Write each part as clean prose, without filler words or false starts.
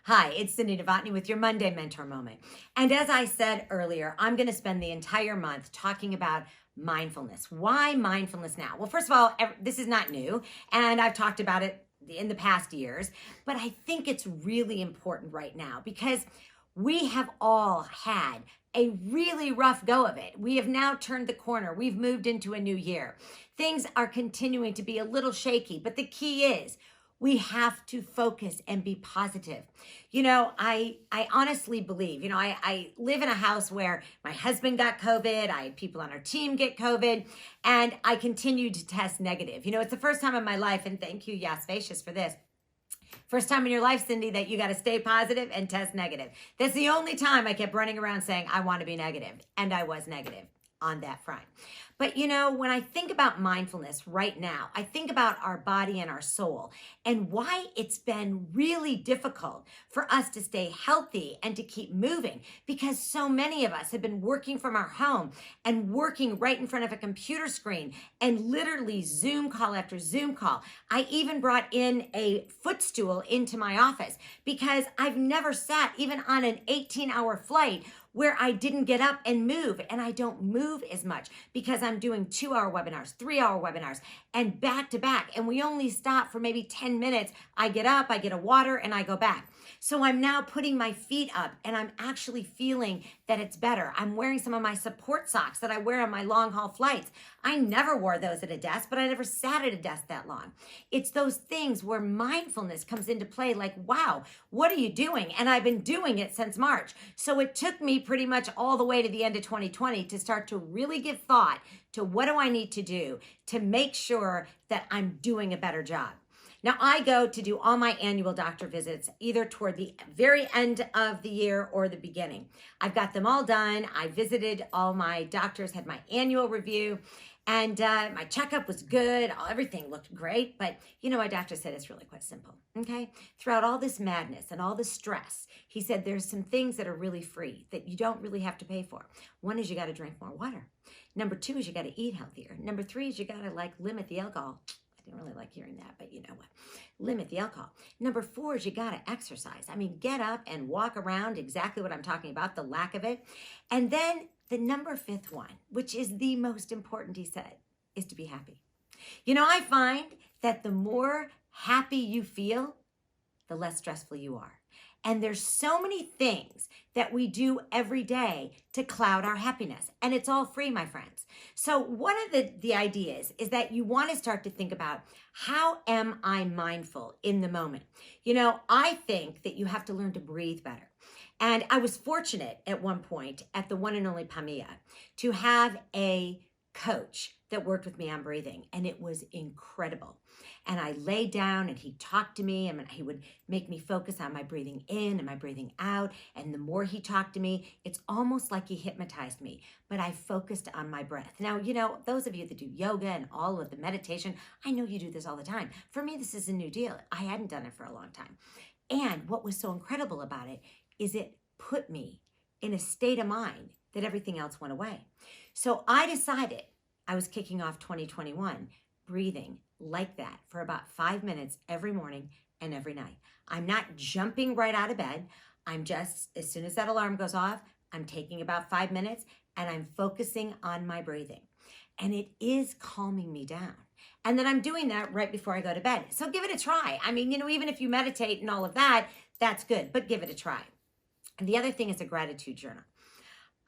Hi, it's Cindy Novotny with your Monday Mentor Moment. And as I said earlier, I'm going to spend the entire month talking about mindfulness. Why mindfulness now? Well, first of all, this is not new, and I've talked about it in the past years, but I think it's really important right now because we have all had a really rough go of it. We have now turned the corner. We've moved into a new year. Things are continuing to be a little shaky, but the key is we have to focus and be positive. I honestly believe, I live in a house where my husband got COVID. I had people on our team get COVID, and I continued to test negative. It's the first time in my life, and thank you, Yas Vacious, for this. First time in your life, Cindy, that you got to stay positive and test negative. That's the only time I kept running around saying, I want to be negative. And I was negative on that front. But when I think about mindfulness right now, I think about our body and our soul and why it's been really difficult for us to stay healthy and to keep moving, because so many of us have been working from our home and working right in front of a computer screen and literally Zoom call after Zoom call. I even brought in a footstool into my office because I've never sat even on an 18-hour flight where I didn't get up and move, and I don't move as much because I'm doing 2-hour webinars, 3-hour webinars, and back to back. And we only stop for maybe 10 minutes. I get up, I get a water, and I go back. So I'm now putting my feet up, and I'm actually feeling that it's better. I'm wearing some of my support socks that I wear on my long haul flights. I never wore those at a desk, but I never sat at a desk that long. It's those things where mindfulness comes into play, like, wow, what are you doing? And I've been doing it since March. So it took me pretty much all the way to the end of 2020 to start to really give thought to what do I need to do to make sure that I'm doing a better job. Now, I go to do all my annual doctor visits either toward the very end of the year or the beginning. I've got them all done. I visited all my doctors, had my annual review, and my checkup was good. Everything looked great. But, my doctor said it's really quite simple, okay? Throughout all this madness and all this stress, he said there's some things that are really free that you don't really have to pay for. One is you got to drink more water. Number 2 is you got to eat healthier. Number 3 is you got to limit the alcohol. I didn't really like hearing that, but you know what? Limit the alcohol. Number 4 is you got to exercise. I mean, get up and walk around, exactly what I'm talking about, the lack of it. And then the number 5th one, which is the most important, he said, is to be happy. I find that the more happy you feel, the less stressful you are. And there's so many things that we do every day to cloud our happiness. And it's all free, my friends. So one of the ideas is that you want to start to think about, how am I mindful in the moment? I think that you have to learn to breathe better. And I was fortunate at one point at the one and only Pamia to have a coach that worked with me on breathing, and it was incredible. And I laid down and he talked to me, and he would make me focus on my breathing in and my breathing out. And the more he talked to me, it's almost like he hypnotized me, but I focused on my breath. Now, those of you that do yoga and all of the meditation, I know you do this all the time. For me, this is a new deal. I hadn't done it for a long time. And what was so incredible about it is it put me in a state of mind that everything else went away. So I decided I was kicking off 2021 breathing like that for about 5 minutes every morning and every night. I'm not jumping right out of bed. I'm just, as soon as that alarm goes off, I'm taking about 5 minutes and I'm focusing on my breathing. And it is calming me down. And then I'm doing that right before I go to bed. So give it a try. I mean, even if you meditate and all of that, that's good, but give it a try. And the other thing is a gratitude journal.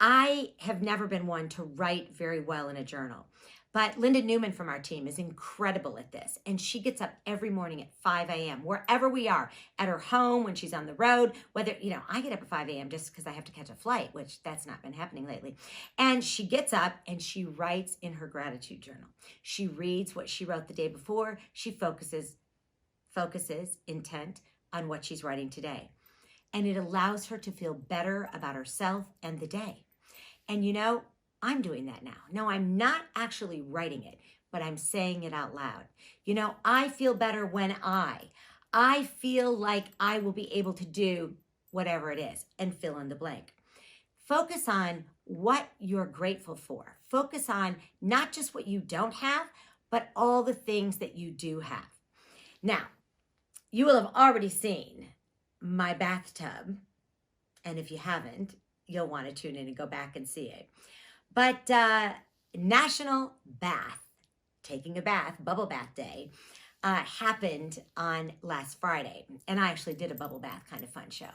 I have never been one to write very well in a journal, but Linda Newman from our team is incredible at this. And she gets up every morning at 5 a.m., wherever we are, at her home, when she's on the road, whether, I get up at 5 a.m. just because I have to catch a flight, which that's not been happening lately. And she gets up and she writes in her gratitude journal. She reads what she wrote the day before. She focuses intent on what she's writing today. And it allows her to feel better about herself and the day. And I'm doing that now. No, I'm not actually writing it, but I'm saying it out loud. I feel better when I feel like I will be able to do whatever it is, and fill in the blank. Focus on what you're grateful for. Focus on not just what you don't have, but all the things that you do have. Now, you will have already seen my bathtub. And if you haven't, you'll want to tune in and go back and see it. But National Taking a Bath, Bubble Bath Day, happened on last Friday. And I actually did a bubble bath kind of fun show.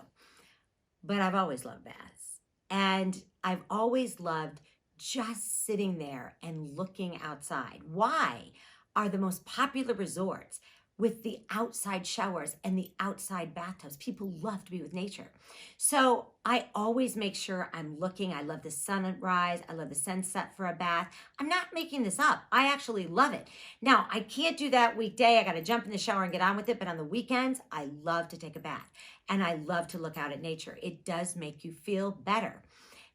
But I've always loved baths. And I've always loved just sitting there and looking outside. Why are the most popular resorts with the outside showers and the outside bathtubs? People love to be with nature. So I always make sure I'm looking. I love the sunrise. I love the sunset for a bath. I'm not making this up. I actually love it. Now, I can't do that weekday. I got to jump in the shower and get on with it. But on the weekends, I love to take a bath. And I love to look out at nature. It does make you feel better.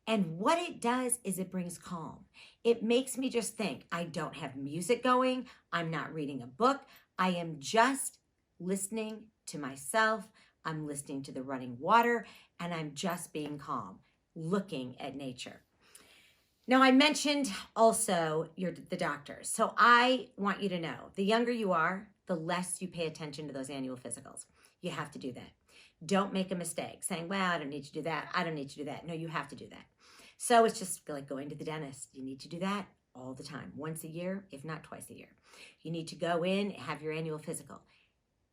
And what it does is it brings calm. It makes me just think. I don't have music going. I'm not reading a book. I am just listening to myself. I'm listening to the running water, and I'm just being calm, looking at nature. Now, I mentioned also the doctors. So I want you to know, the younger you are, the less you pay attention to those annual physicals. You have to do that. Don't make a mistake saying, well, I don't need to do that. I don't need to do that. No, you have to do that. So it's just like going to the dentist. You need to do that all the time, once a year, if not twice a year. You need to go in, have your annual physical.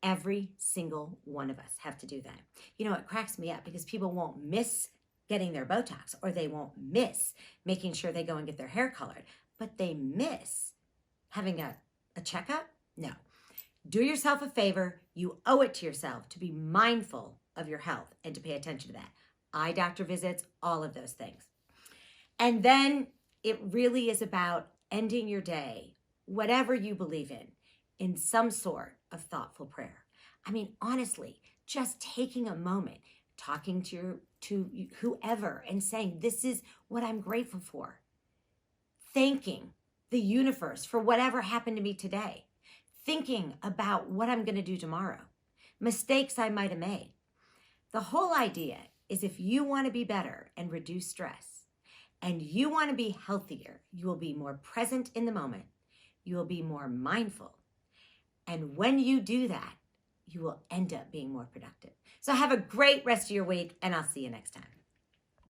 Every single one of us have to do that. You know, it cracks me up because people won't miss getting their Botox, or they won't miss making sure they go and get their hair colored, but they miss having a checkup. No. Do yourself a favor. You owe it to yourself to be mindful of your health and to pay attention to that. Eye doctor visits, all of those things. And then it really is about ending your day, whatever you believe in some sort of thoughtful prayer. I mean, honestly, just taking a moment, talking to whoever and saying, this is what I'm grateful for. Thanking the universe for whatever happened to me today. Thinking about what I'm going to do tomorrow. Mistakes I might have made. The whole idea is if you want to be better and reduce stress, and you want to be healthier, you will be more present in the moment. You will be more mindful. And when you do that, you will end up being more productive. So have a great rest of your week, and I'll see you next time.